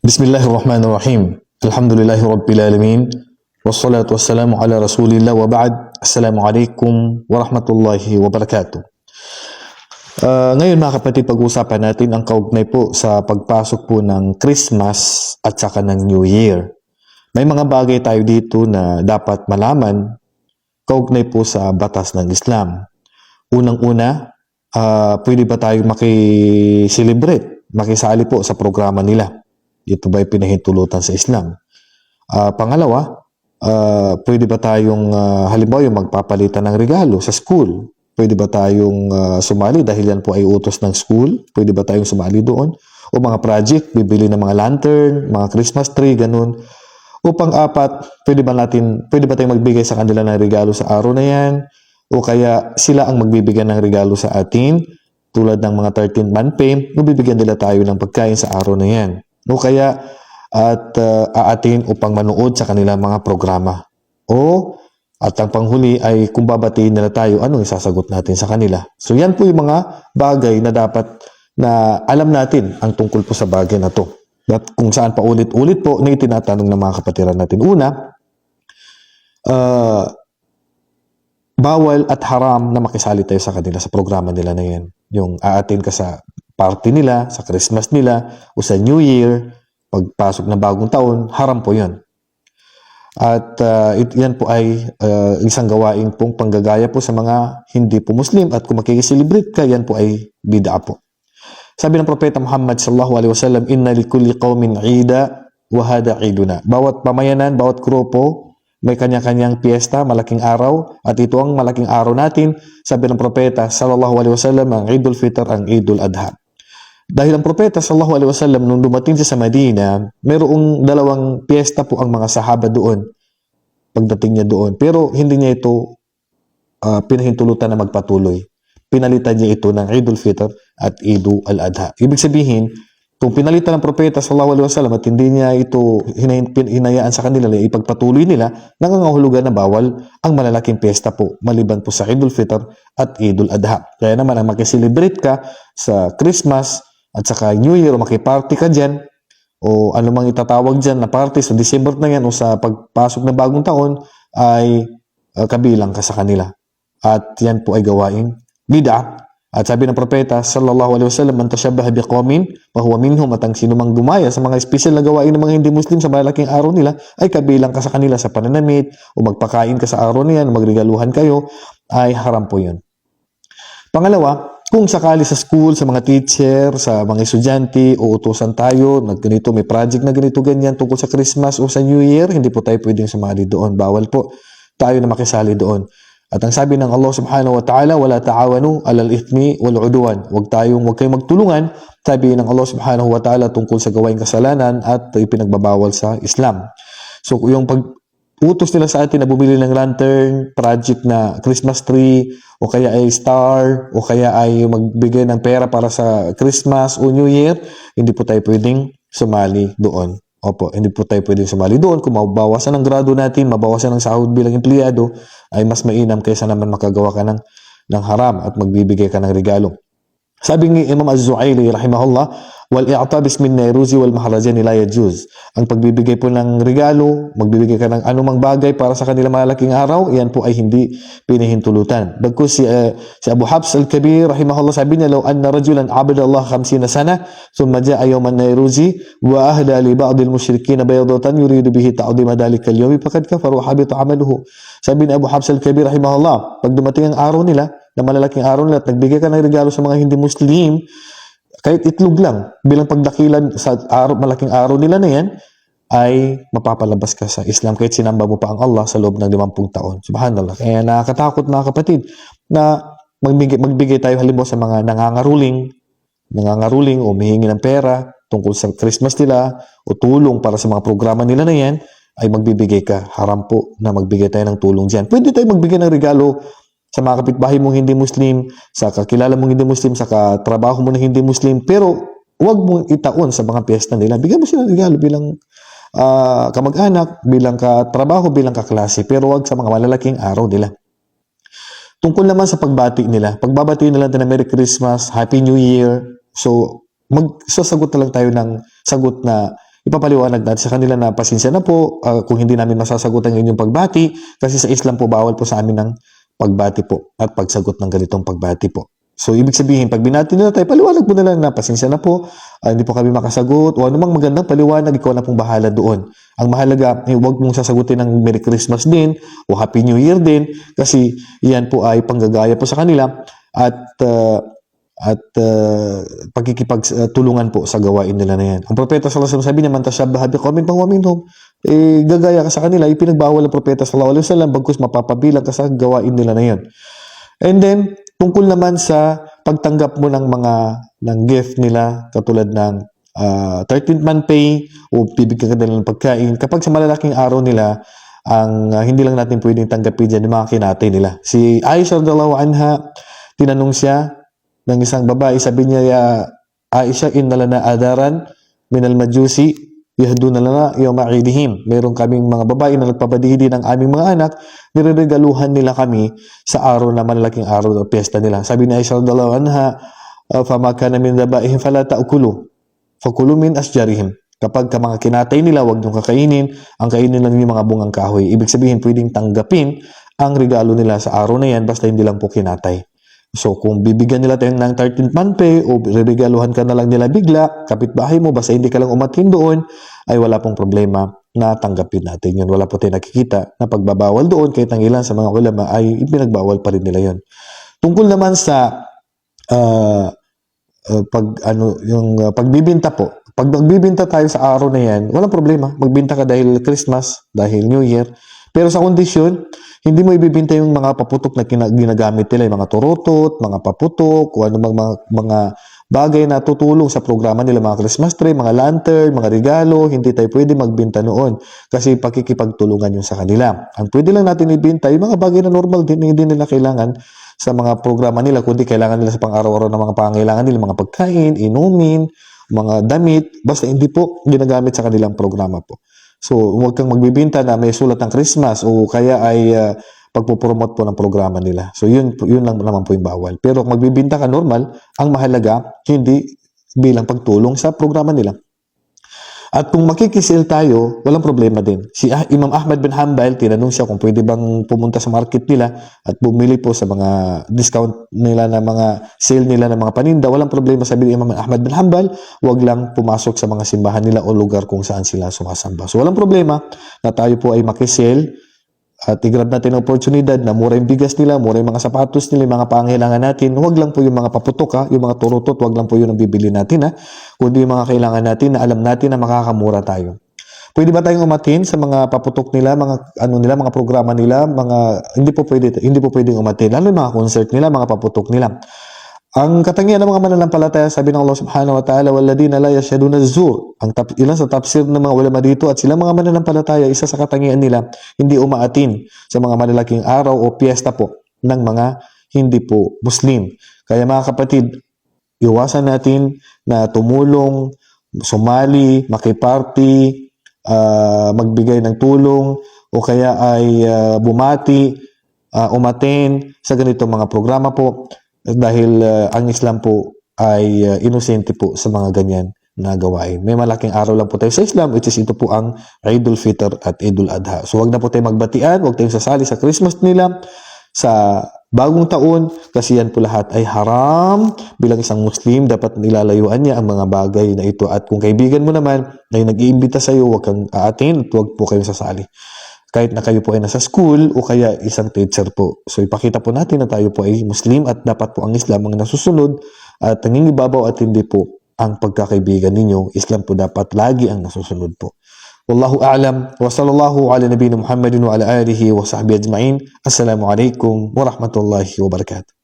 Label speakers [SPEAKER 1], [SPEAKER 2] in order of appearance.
[SPEAKER 1] Bismillahirrahmanirrahim. Alhamdulillahi Rabbil Alamin. Wassalatu wassalamu ala Rasulillah wa ba'd. Assalamualaikum warahmatullahi wabarakatuh. Ngayon mga kapatid, pag-uusapan natin ang kaugnay po sa pagpasok po ng Christmas at saka ng New Year. May mga bagay tayo dito na dapat malaman kaugnay po sa batas ng Islam. Unang-una, pwede ba tayo makiselebrate, makisali po sa programa nila? Ito ba'y pinahintulutan sa Islam? Pangalawa, pwede ba tayong halimbawa yung magpapalitan ng regalo sa school? Pwede ba tayong sumali dahil yan po ay utos ng school? Pwede ba tayong sumali doon? O mga project, bibili ng mga lantern, mga Christmas tree, ganun. O pang-apat, pwede ba tayong magbigay sa kanila ng regalo sa araw na yan? O kaya sila ang magbibigyan ng regalo sa atin, tulad ng mga 13th month pay, mabibigyan nila tayo ng pagkain sa araw na yan. O kaya aatin upang manood sa kanilang mga programa. At ang panghuli ay kung babatiin nila tayo, anong isasagot natin sa kanila. So yan po yung mga bagay na dapat na alam natin ang tungkol po sa bagay na to. At kung saan pa ulit-ulit po na itinatanong ng mga kapatiran natin. Una, bawal at haram na makisali tayo sa kanila sa programa nila na yan. Yung aatin ka sa party nila, sa Christmas nila, o sa New Year, pagpasok ng bagong taon, haram po yun. At yan po ay isang gawain pong panggagaya po sa mga hindi po Muslim, at kung makikiselebrate ka, yan po ay bid'a po. Sabi ng Propeta Muhammad sallallahu alaihi wasallam, inna likulli qawmin 'ida wa hada 'iduna. Bawat pamayanan, bawat grupo, may kanya-kanyang piyesta, malaking araw, at ito ang malaking araw natin. Sabi ng Propeta sallallahu alaihi wasallam, ang Idul Fitr, ang Idul Adha. Dahil ang Propeta sallallahu alaihi wasallam nung dumating siya sa Madina, mayroong dalawang piyesta po ang mga sahaba doon pagdating niya doon. Pero hindi niya ito pinahintulutan na magpatuloy. Pinalitan niya ito ng Idul Fitr at Idul Adha. Ibig sabihin, kung pinalitan ng Propeta sallallahu alaihi wasallam at hindi niya ito hinayaan sa kanila na ipagpatuloy nila, nangangahulugan na bawal ang malalaking piyesta po maliban po sa Idul Fitr at Idul Adha. Kaya naman ang makiselebrate ka sa Christmas at saka New Year, o makiparty ka dyan, o anumang itatawag dyan na party sa December na yan o sa pagpasok ng bagong taon, ay kabilang ka sa kanila. At yan po ay gawaing bid'a. At sabi ng Propeta sallallahu alaihi wasallam, man tashabbaha biqawmin fa huwa minhum, at ang sinumang gumaya sa mga espesyal na gawain ng mga hindi Muslim sa malaking araw nila, ay kabilang ka sa kanila sa pananamit, o magpakain ka sa araw na yan, magregaluhan kayo, ay haram po yun. Pangalawa, kung sakali sa school, sa mga teacher, sa mga estudyante, o utusan tayo na ganito, may project na ganito, ganyan tungkol sa Christmas o sa New Year, hindi po tayo pwedeng sumali doon. Bawal po tayo na makisali doon. At ang sabi ng Allah subhanahu wa ta'ala, wala ta'awanu alal ithmi wal udwan. Huwag kayong magtulungan, sabi ng Allah subhanahu wa ta'ala, tungkol sa gawaing kasalanan at ipinagbabawal sa Islam. So yung utos nila sa atin na bumili ng lantern, project na Christmas tree, o kaya ay star, o kaya ay magbigay ng pera para sa Christmas o New Year, hindi po tayo pwedeng sumali doon. Opo, hindi po tayo pwedeng sumali doon. Kung mabawasan ang grado natin, mabawasan ang sahod bilang empleyado, ay mas mainam kaysa naman makagawa ka ng haram at magbibigay ka ng regalo. Sabi ni Imam Az-Zuhaili rahimahullah, wal i'tabis min nairuzi wal maharajan la yajuz. Ang pagbibigay po ng regalo, magbibigay ka ng anumang bagay para sa kanila malaking araw, yan po ay hindi pinahintulutan. Bagkus si Abu Hafs al-Kabir rahimahullah, sabi niya, law anna rajulan abada Allah 50 sana thumma jaa yawm an-nairuzi wa ahda li ba'd al-mushrikeen baydatan yuridu bihi ta'dima dhalika al-yawm faqad kafara wa habita 'amaluhu. Sabi ni Abu Hafs al-Kabir rahimahullah, pag dumating ang araw nila, na malalaking araw nila, at nagbigay ka ng regalo sa mga hindi Muslim, kahit itlog lang, bilang pagdakilan sa malaking araw nila na yan, ay mapapalabas ka sa Islam kahit sinamba mo pa ang Allah sa loob ng 50 taon. Subhanallah. Kaya nakakatakot mga kapatid na magbigay tayo halimbawa sa mga nangangaruling o humihingi ng pera tungkol sa Christmas nila o tulong para sa mga programa nila na yan, ay magbibigay ka. Haram po na magbigay tayo ng tulong dyan. Pwede tayo magbigay ng regalo sa mga kapitbahay mong hindi Muslim, sa kakilala mong hindi Muslim, sa katrabaho mo na hindi Muslim, pero huwag mong itaon sa mga piyesta nila. Bigyan mo sila ng regalo bilang kamag-anak, bilang katrabaho, bilang kaklase, pero huwag sa mga malalaking araw nila. Tungkol naman sa pagbati nila, pagbabati nila na Merry Christmas, Happy New Year, so magsasagot na lang tayo ng sagot na ipapaliwanag natin sa kanila na pasensya na po kung hindi namin masasagutan ang inyong pagbati kasi sa Islam po bawal po sa amin ng pagbati po at pagsagot ng ganitong pagbati po. So, ibig sabihin, pag binati nila tayo, paliwanag mo na lang na pasensya na po, hindi po kami makasagot, o anumang magandang paliwanag, ikaw na pong bahala doon. Ang mahalaga, huwag mong sasagutin ng Merry Christmas din, o Happy New Year din, kasi yan po ay panggagaya po sa kanila, at pagkikipagtulungan po sa gawain nila na yan. Ang propeta sallallahu alaihi wasallam sabi niya, man tashabbaha biqawmin fahuwa minhum. Gagaya ka sa kanila, ipinagbawal ng propeta sallallahu alaihi wasallam, bagkus mapapabilang ka sa gawain nila na yan. And then, tungkol naman sa pagtanggap mo ng gift nila, katulad ng 13th month pay o bibigyan ka nila ng pagkain, kapag sa malalaking araw nila, ang hindi lang natin pwedeng tanggapin dyan yung mga kinatay nila. Si Aisha radhiyallahu anha, tinanong siya ng isang babae, sabi niya, ya Aisha, inna lana adaran minal majusi yahduna lana yawma idihim. Meron kaming mga babae na nagpabadihi ng aming mga anak, nireregaluhan nila kami sa araw na malalaking araw o piyesta nila. Sabi ni Aisha radhiyallahu anha, fama kana min dabaihim fala ta'kulu fakulu min asjarihim. Kapag ka mga kinatay nila, huwag niyong kakainin, ang kainin lang yung mga bungang kahoy. Ibig sabihin, pwedeng tanggapin ang regalo nila sa araw na yan, basta hindi lang po kinatay. So, kung bibigyan nila tayo ng 13th month pay o regaluhan ka na lang nila bigla, kapitbahay mo, basta hindi ka lang umatin doon, ay wala pong problema na tanggapin natin yun. Wala po tayo nakikita na pagbabawal doon, kahit ang ilan sa mga ulama ay ipinagbawal pa rin nila yun. Tungkol naman sa pagbibinta po, pag nagbibinta tayo sa araw na yan, walang problema. Magbinta ka dahil Christmas, dahil New Year. Pero sa kondisyon, hindi mo ibibinta yung mga paputok na ginagamit nila, yung mga turotot, mga paputok, o ano mga bagay na tutulong sa programa nila, mga Christmas tree, mga lantern, mga regalo. Hindi tayo pwede magbinta noon kasi pakikipagtulungan yun sa kanila. Ang pwede lang natin ibinta, yung mga bagay na normal din, hindi nila kailangan sa mga programa nila, kundi kailangan nila sa pang-araw-araw na mga pangangailangan nila, mga pagkain, inumin, mga damit, basta hindi po ginagamit sa kanilang programa po. So, huwag kang magbibinta na may sulat ng Christmas o kaya ay pagpupromote po ng programa nila. So, yun lang naman po yung bawal. Pero kung magbibinta ka normal, ang mahalaga, hindi bilang pagtulong sa programa nila. At kung makikisil tayo, walang problema din. Si Imam Ahmad bin Hanbal, tinanong siya kung pwede bang pumunta sa market nila at bumili po sa mga discount nila na mga sale nila ng mga paninda. Walang problema, sabi ni Imam Ahmad bin Hanbal, wag lang pumasok sa mga simbahan nila o lugar kung saan sila sumasamba. So walang problema na tayo po ay makisil at i-grab natin ang oportunidad na mura yung bigas nila, mura yung mga sapatos nila, yung mga pangailangan natin. Huwag lang po yung mga paputok, yung mga turutot, huwag lang po yung bibili natin, kundi yung mga kailangan natin na alam natin na makakamura tayo. Pwede ba tayong umatin sa mga paputok nila, mga programa nila, hindi po pwedeng umatin, lalo yung mga concert nila, mga paputok nila. Ang katangian ng mga mananampalataya, sabi ng Allah subhanahu wa ta'ala, walladina la yashhaduna az-zur. Ilan sa tafsir ng mga ulama dito at sila mga mananampalataya, isa sa katangian nila, hindi umaatin sa mga malalaking araw o piyesta po ng mga hindi po Muslim. Kaya mga kapatid, iwasan natin na tumulong, sumali, makiparty, magbigay ng tulong, o kaya ay bumati, umaten sa ganitong mga programa po. Dahil ang Islam po ay inosente po sa mga ganyan na gawain. May malaking araw lang po tayo sa Islam, which is ito po ang Eidul Fitr at Eidul Adha. So wag na po tayo magbatian, wag tayong sasali sa Christmas nila, sa bagong taon, kasi yan po lahat ay haram. Bilang isang Muslim, dapat nilalayuan niya ang mga bagay na ito. At kung kaibigan mo naman na nag-iimbita sa iyo, wag kang aatin at wag po kayong sasali. Kahit na kayo po ay nasa school o kaya isang teacher po. So ipakita po natin na tayo po ay Muslim at dapat po ang Islam ang nasusunod at nangingibabaw at hindi po ang pagkakaibigan ninyo. Islam po dapat lagi ang nasusunod po. Wallahu a'lam wa sallallahu ala nabiyina Muhammadin wa ala alihi wa sahbihi ajma'in. Assalamu alaikum wa rahmatullahi wa barakatuh.